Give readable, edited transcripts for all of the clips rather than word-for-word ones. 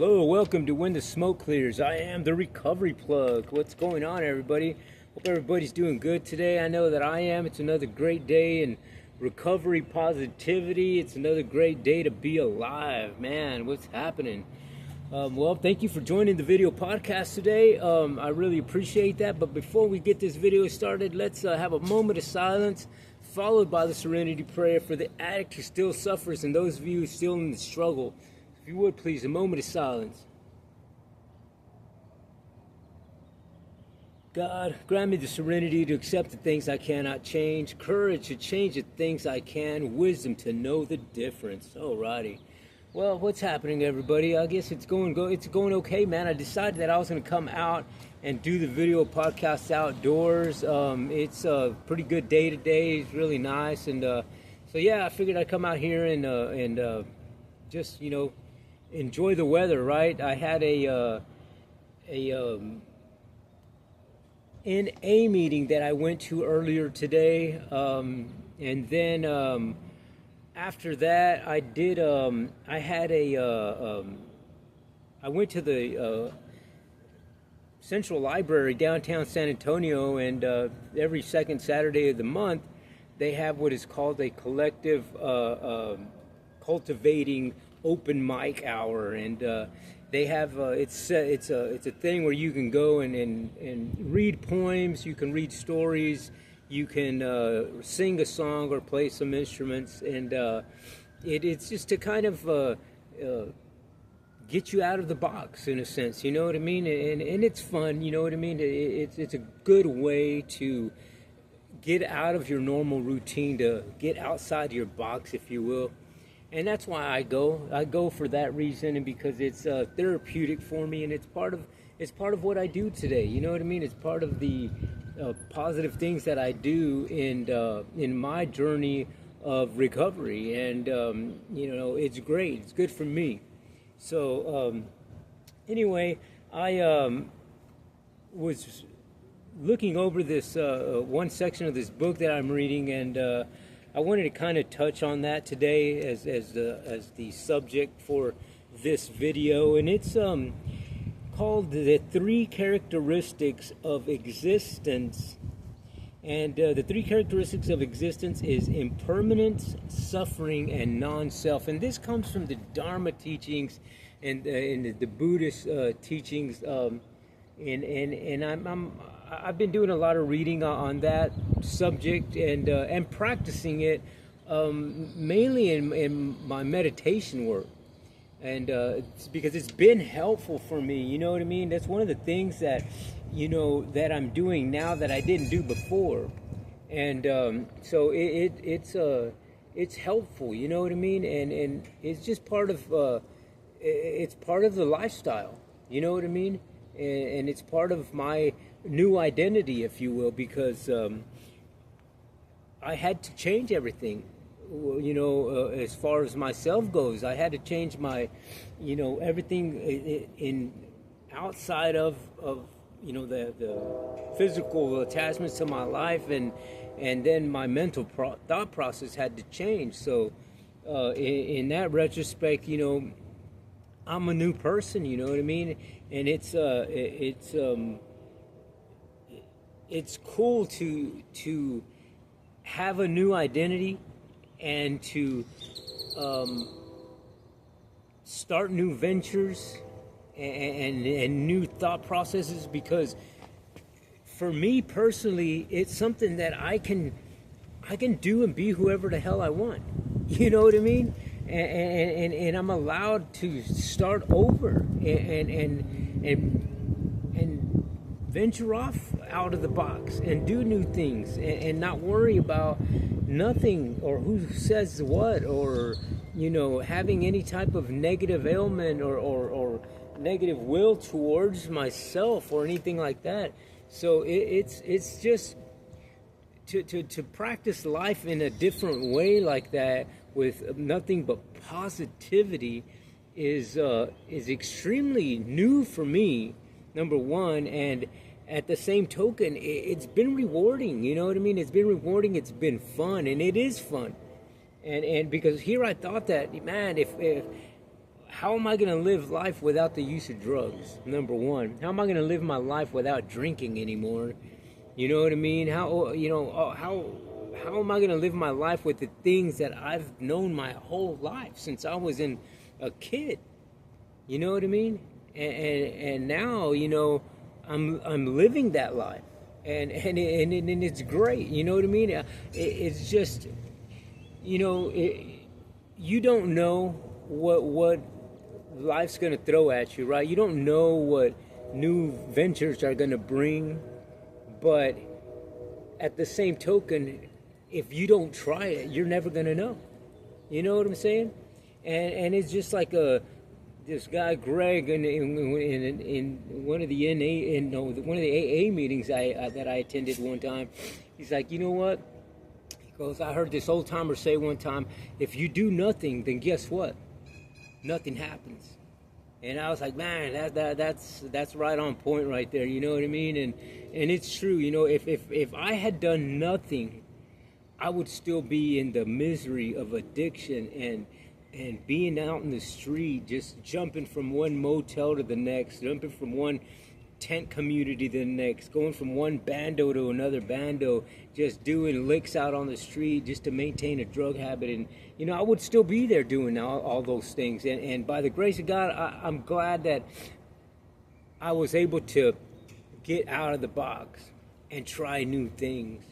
Hello, welcome to When the Smoke Clears. I am the Recovery Plug. What's going on, everybody? Hope everybody's doing good today. I know that I am. It's another great day in recovery positivity. It's another great day to be alive. Man, what's happening? Well, thank you for joining the video podcast today. I really appreciate that. But before we get this video started, let's have a moment of silence, followed by the serenity prayer for the addict who still suffers and those of you still in the struggle. If you would, please, a moment of silence. God, grant me the serenity to accept the things I cannot change, courage to change the things I can, wisdom to know the difference. Alrighty. Well, what's happening, everybody? I guess it's going okay, man. I decided that I was going to come out and do the video podcast outdoors. It's a pretty good day today. It's really nice, and so yeah, I figured I'd come out here and just enjoy the weather. Right? I had a NA meeting that I went to earlier today, and then after that I did I went to the Central Library downtown San Antonio, and every second Saturday of the month they have what is called a collective cultivating open mic hour, and they have it's a thing where you can go and read poems, you can read stories, you can sing a song or play some instruments, and it's just to kind of get you out of the box, in a sense, you know what I mean? And it's fun, you know what I mean? It's a good way to get out of your normal routine, to get outside your box, if you will. And that's why I go for that reason, and because it's therapeutic for me, and it's part of what I do today, you know what I mean? It's part of the positive things that I do in my journey of recovery, and it's great. It's good for me. So anyway, I was looking over this one section of this book that I'm reading, and I wanted to kind of touch on that today as the subject for this video, and it's called The Three Characteristics of Existence. And the three characteristics of existence is impermanence, suffering, and non-self. And this comes from the Dharma teachings and in the Buddhist teachings. And I've been doing a lot of reading on that subject and practicing it mainly in my meditation work. And it's because it's been helpful for me, you know what I mean? That's one of the things that that I'm doing now that I didn't do before, and so it's helpful, you know what I mean? And it's just part of it's part of the lifestyle, you know what I mean? And it's part of my new identity, if you will, because I had to change everything. As far as myself goes, I had to change my, everything in outside of the physical attachments to my life, and then my mental thought process had to change. So in that retrospect, I'm a new person, you know what I mean? And it's cool to have a new identity and to start new ventures and new thought processes, because for me personally, it's something that I can do and be whoever the hell I want. You know what I mean? And I'm allowed to start over and venture off out of the box and do new things and not worry about nothing or who says what, or having any type of negative ailment or negative will towards myself or anything like that. So it's just to practice life in a different way like that, with nothing but positivity, is extremely new for me, number one. And at the same token, it's been rewarding, you know what I mean? It's been rewarding, it's been fun, and it is fun. And because here I thought that, man, if how am I going to live life without the use of drugs? Number one. How am I going to live my life without drinking anymore? You know what I mean? How am I going to live my life with the things that I've known my whole life since I was a kid? You know what I mean? And now, I'm living that life, and it's great. You know what I mean? It's just, you don't know what life's going to throw at you, right? You don't know what new ventures are going to bring, but at the same token, if you don't try it, you're never going to know. You know what I'm saying? And it's just like this guy Greg in one of the one of the AA meetings that I attended one time. He's like, you know what? He goes, I heard this old timer say one time, if you do nothing, then guess what? Nothing happens. And I was like, man, that's right on point right there. You know what I mean? And it's true. If I had done nothing, I would still be in the misery of addiction and being out in the street, just jumping from one motel to the next, jumping from one tent community to the next, going from one bando to another bando, just doing licks out on the street just to maintain a drug habit. And I would still be there doing all those things. And by the grace of God, I'm glad that I was able to get out of the box and try new things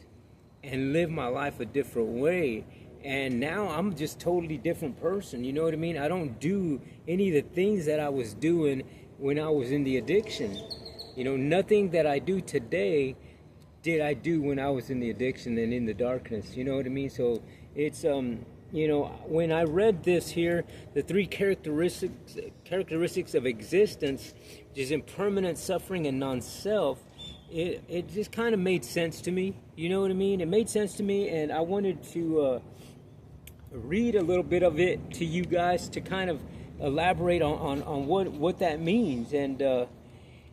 and live my life a different way. And now I'm just totally different person. You know what I mean? I don't do any of the things that I was doing when I was in the addiction. Nothing that I do today did I do when I was in the addiction and in the darkness. You know what I mean? So it's, when I read this here, the three characteristics of existence, which is impermanence, suffering, and non-self, it just kind of made sense to me. You know what I mean? It made sense to me, and I wanted to read a little bit of it to you guys to kind of elaborate on what that means. And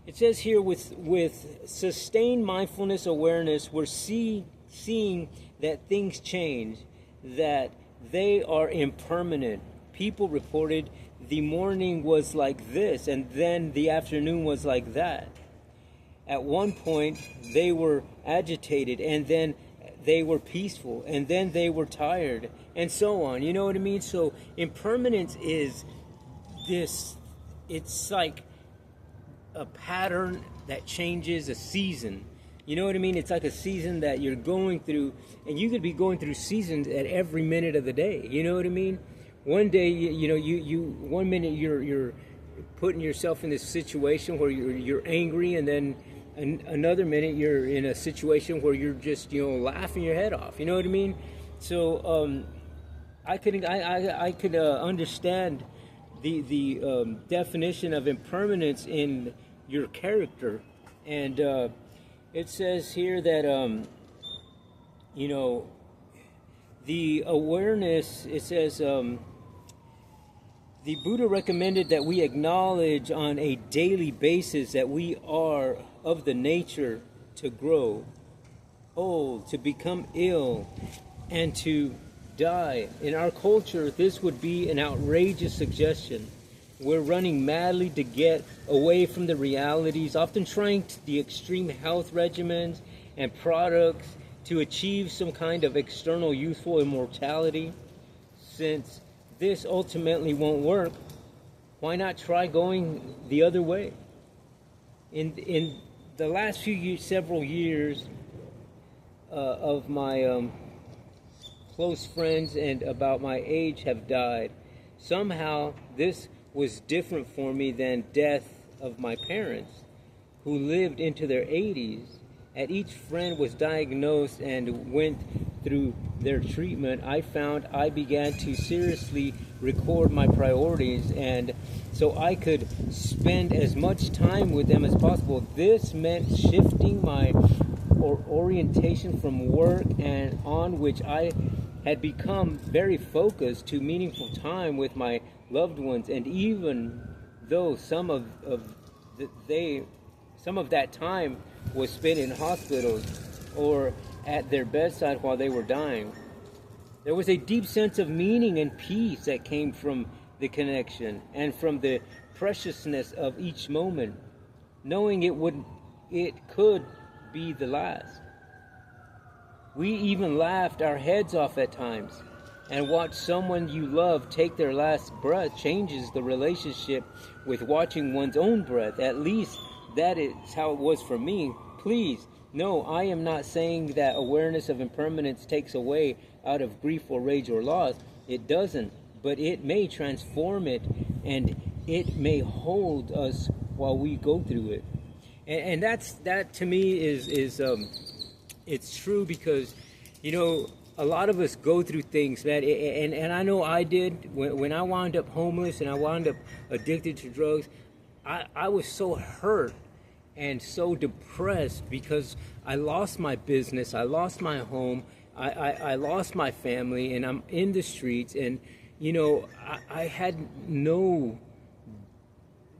it says here, with sustained mindfulness awareness, we're seeing that things change, that they are impermanent. People reported the morning was like this, and then the afternoon was like that. At one point, they were agitated, and then they were peaceful, and then they were tired, and so on. You know what I mean? So impermanence is this, it's like a pattern that changes a season. You know what I mean? It's like a season that you're going through, and you could be going through seasons at every minute of the day. You know what I mean? One day, one minute you're putting yourself in this situation where you're angry, and then another minute you're in a situation where you're just laughing your head off. You know what I mean? So I could understand the definition of impermanence in your character. And it says here that the awareness, it says the Buddha recommended that we acknowledge on a daily basis that we are of the nature to grow old, to become ill, and to die. In our culture, this would be an outrageous suggestion. We're running madly to get away from the realities, often trying the extreme health regimens and products to achieve some kind of external youthful immortality. Since this ultimately won't work, why not try going the other way? In the last several years of my close friends and about my age have died. Somehow this was different for me than death of my parents, who lived into their 80s. As each friend was diagnosed and went through their treatment, I found I began to seriously record my priorities, and so I could spend as much time with them as possible. This meant shifting my orientation from work and on which I had become very focused to meaningful time with my loved ones. And even though some of that time was spent in hospitals or at their bedside while they were dying, there was a deep sense of meaning and peace that came from the connection and from the preciousness of each moment, knowing it could be the last. We even laughed our heads off at times, and watch someone you love take their last breath changes the relationship with watching one's own breath. At least that is how it was for me. Please, no, I am not saying that awareness of impermanence takes away out of grief or rage or loss. It doesn't, but it may transform it, and it may hold us while we go through it. And that to me is it's true, because a lot of us go through things that, and I know I did when I wound up homeless and I wound up addicted to drugs. I was so hurt and so depressed because I lost my business, I lost my home, I lost my family, and I'm in the streets, and I had no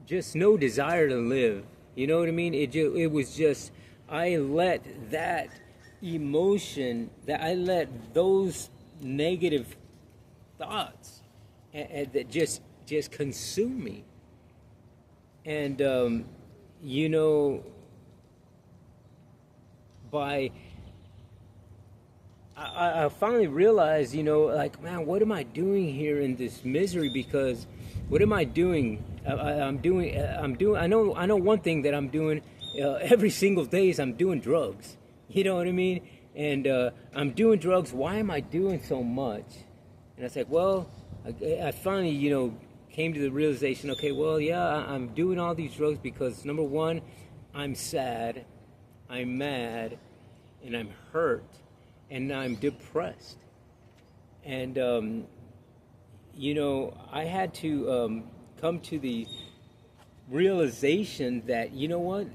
desire to live. You know what I mean? It was just, I let that emotion, that I let those negative thoughts that just consume me. And I finally realized, like, man, what am I doing here in this misery? Because what am I doing? I'm doing. I know one thing that I'm doing every single day is I'm doing drugs. You know what I mean? And I'm doing drugs. Why am I doing so much? And I was like, well, I finally, came to the realization, okay, well, yeah, I'm doing all these drugs because, number one, I'm sad, I'm mad, and I'm hurt, and I'm depressed. And, I had to come to the realization that, you know what?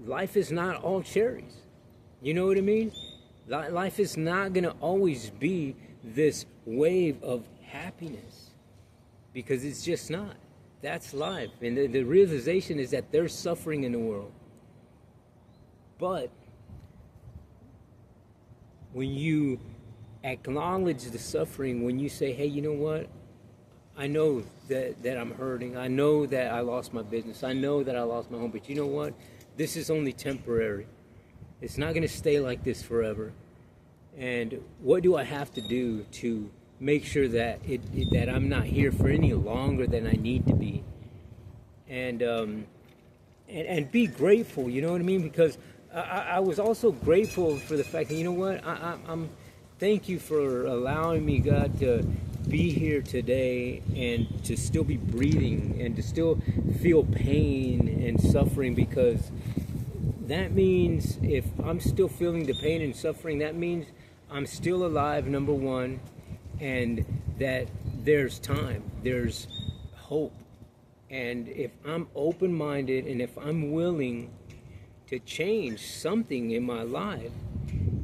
Life is not all cherries. You know what I mean? Life is not going to always be this wave of happiness, because it's just not. That's life. And the realization is that there's suffering in the world. But when you acknowledge the suffering, when you say, hey, you know what? I know that I'm hurting. I know that I lost my business. I know that I lost my home. But you know what? This is only temporary. It's not going to stay like this forever. And what do I have to do to make sure that that I'm not here for any longer than I need to be? And be grateful. You know what I mean? Because I was also grateful for the fact that, you know what? I'm thank you for allowing me, God, to be here today and to still be breathing and to still feel pain and suffering, because that means if I'm still feeling the pain and suffering, that means I'm still alive, number one, and that there's time, there's hope. And if I'm open-minded and if I'm willing to change something in my life,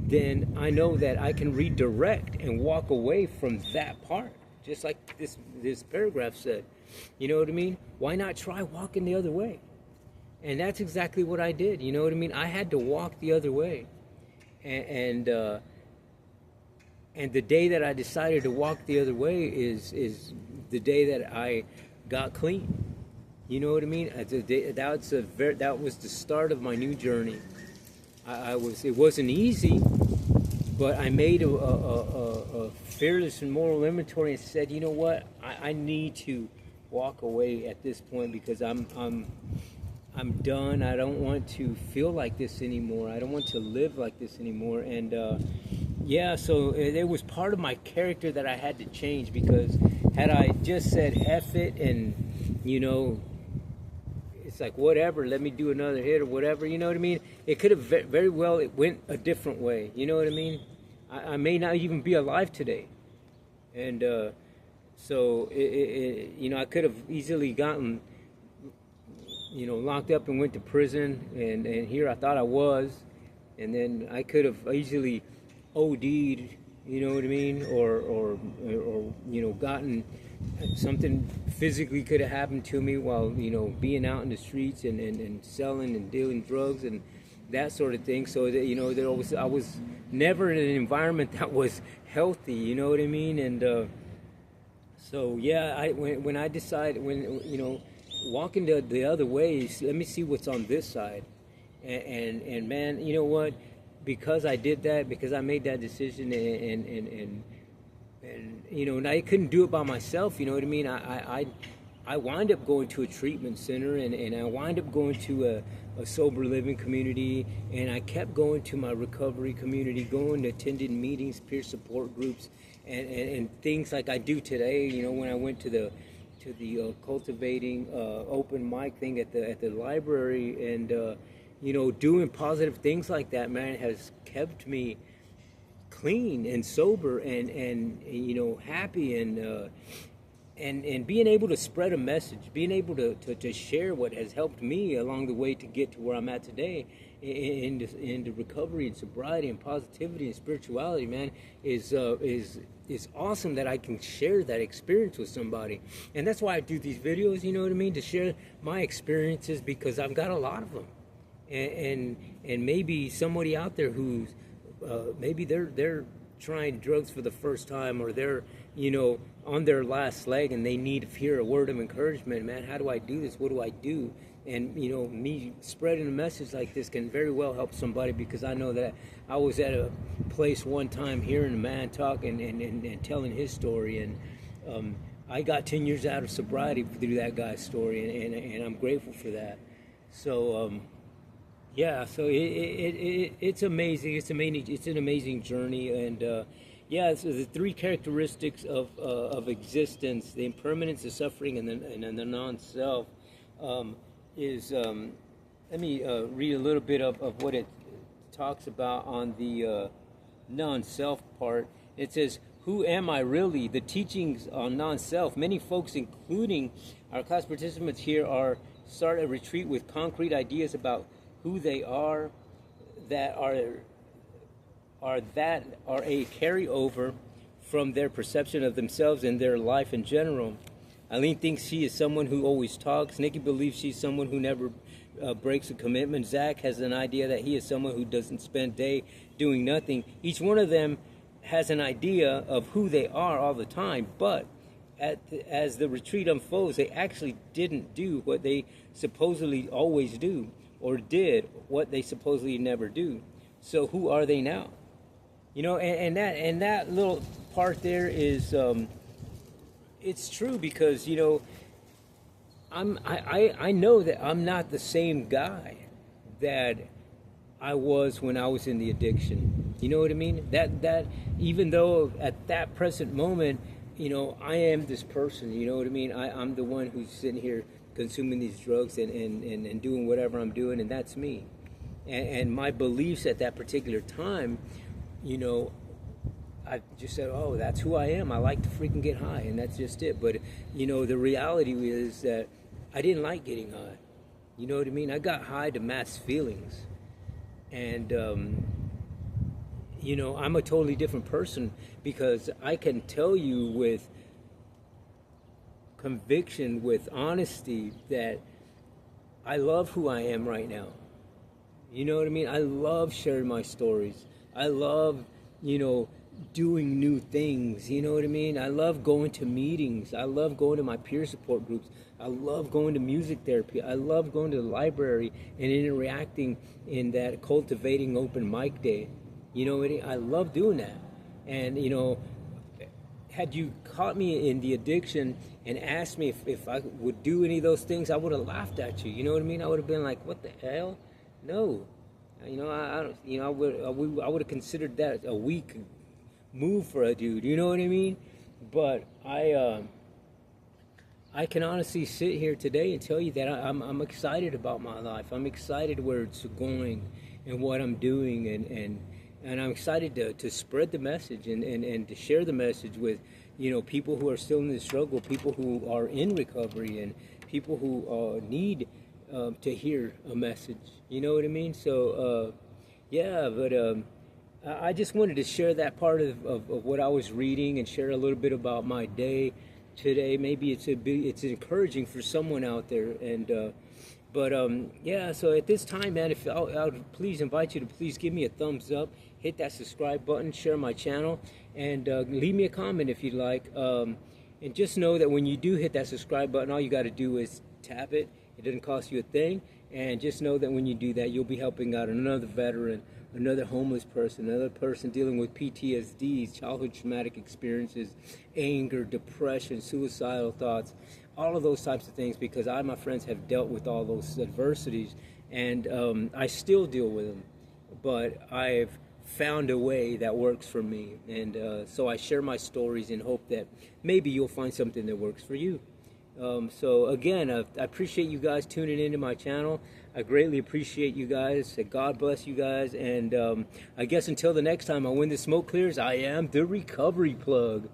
then I know that I can redirect and walk away from that part. Just like this paragraph said. You know what I mean? Why not try walking the other way? And that's exactly what I did. You know what I mean? I had to walk the other way. And the day that I decided to walk the other way is the day that I got clean. You know what I mean? That was the start of my new journey. It wasn't easy, but I made a fearless and moral inventory and said, you know what? I need to walk away at this point, because I'm done. I don't want to feel like this anymore. I don't want to live like this anymore. And so it was part of my character that I had to change, because had I just said F it and, it's like, whatever, let me do another hit or whatever, you know what I mean? It could have very well, it went a different way, you know what I mean? I may not even be alive today. And so, I could have easily gotten, locked up and went to prison, and here I thought I was, and then I could have easily OD'd, you know what I mean? Or gotten something physically could have happened to me while, being out in the streets and selling and dealing drugs and that sort of thing. So that, I was never in an environment that was healthy, you know what I mean? And So yeah, when I decide, when walking the other ways, let me see what's on this side, and man, you know what? Because I did that, because I made that decision, and and I couldn't do it by myself. You know what I mean? I wind up going to a treatment center, and I wind up going to a sober living community, and I kept going to my recovery community, going to attending meetings, peer support groups, and things like I do today. When I went to the cultivating open mic thing at the library, and doing positive things like that, man, has kept me clean and sober, and happy, and being able to spread a message, being able to share what has helped me along the way to get to where I'm at today into recovery and sobriety and positivity and spirituality, man, is awesome that I can share that experience with somebody. And that's why I do these videos, you know what I mean, to share my experiences, because I've got a lot of them. And maybe somebody out there who's maybe they're trying drugs for the first time, or they're on their last leg, and they need to hear a word of encouragement. Man, how do I do this? What do I do? And me spreading a message like this can very well help somebody, because I know that I was at a place one time hearing a man talk and telling his story, and I got 10 years out of sobriety through that guy's story, and I'm grateful for that. So yeah, so it's amazing. It's an amazing journey, and yeah. So the three characteristics of existence: the impermanence, the suffering, and the non-self. Is let me read a little bit of what it talks about on the non-self part. It says, "Who am I really?" The teachings on non-self. Many folks, including our class participants here, start a retreat with concrete ideas about who they are, that are a carryover from their perception of themselves and their life in general. Eileen thinks she is someone who always talks. Nikki believes she's someone who never breaks a commitment. Zach has an idea that he is someone who doesn't spend day doing nothing. Each one of them has an idea of who they are all the time, but as the retreat unfolds, they actually didn't do what they supposedly always do, or did what they supposedly never do. So who are they now? And that little part there is it's true, because I know that I'm not the same guy that I was when I was in the addiction. You know what I mean? That even though at that present moment, I am this person. You know what I mean? I'm the one who's sitting here consuming these drugs and doing whatever I'm doing, and that's me. And my beliefs at that particular time, I just said, oh, that's who I am. I like to freaking get high, and that's just it. But, the reality is that I didn't like getting high. You know what I mean? I got high to mask feelings. And, I'm a totally different person, because I can tell you with conviction, with honesty, that I love who I am right now. You know what I mean? I love sharing my stories. I love, doing new things. You know what I mean? I love going to meetings. I love going to my peer support groups. I love going to music therapy. I love going to the library and interacting in that cultivating open mic day. You know what I mean? I love doing that. And, had you caught me in the addiction and asked me if I would do any of those things, I would have laughed at you. You know what I mean? I would have been like, "What the hell? No." I would have considered that a weak move for a dude. You know what I mean? But I can honestly sit here today and tell you that I'm excited about my life. I'm excited where it's going and what I'm doing, and I'm excited to spread the message and to share the message with people who are still in the struggle, people who are in recovery, and people who need to hear a message. You know what I mean? So yeah, but I just wanted to share that part of what I was reading, and share a little bit about my day today. Maybe it's encouraging for someone out there. And yeah, so at this time, man, if I'll please invite you to please give me a thumbs up, hit that subscribe button, share my channel, and leave me a comment if you'd like. And just know that when you do hit that subscribe button, all you got to do is tap it. It doesn't cost you a thing. And just know that when you do that, you'll be helping out another veteran, another homeless person, another person dealing with PTSD, childhood traumatic experiences, anger, depression, suicidal thoughts, all of those types of things, because I, my friends, have dealt with all those adversities, and I still deal with them, but I've found a way that works for me, and so I share my stories in hope that maybe you'll find something that works for you. So again, I appreciate you guys tuning into my channel. I greatly appreciate you guys. God bless you guys. And I guess until the next time, when the smoke clears, I am the Recovery Plug.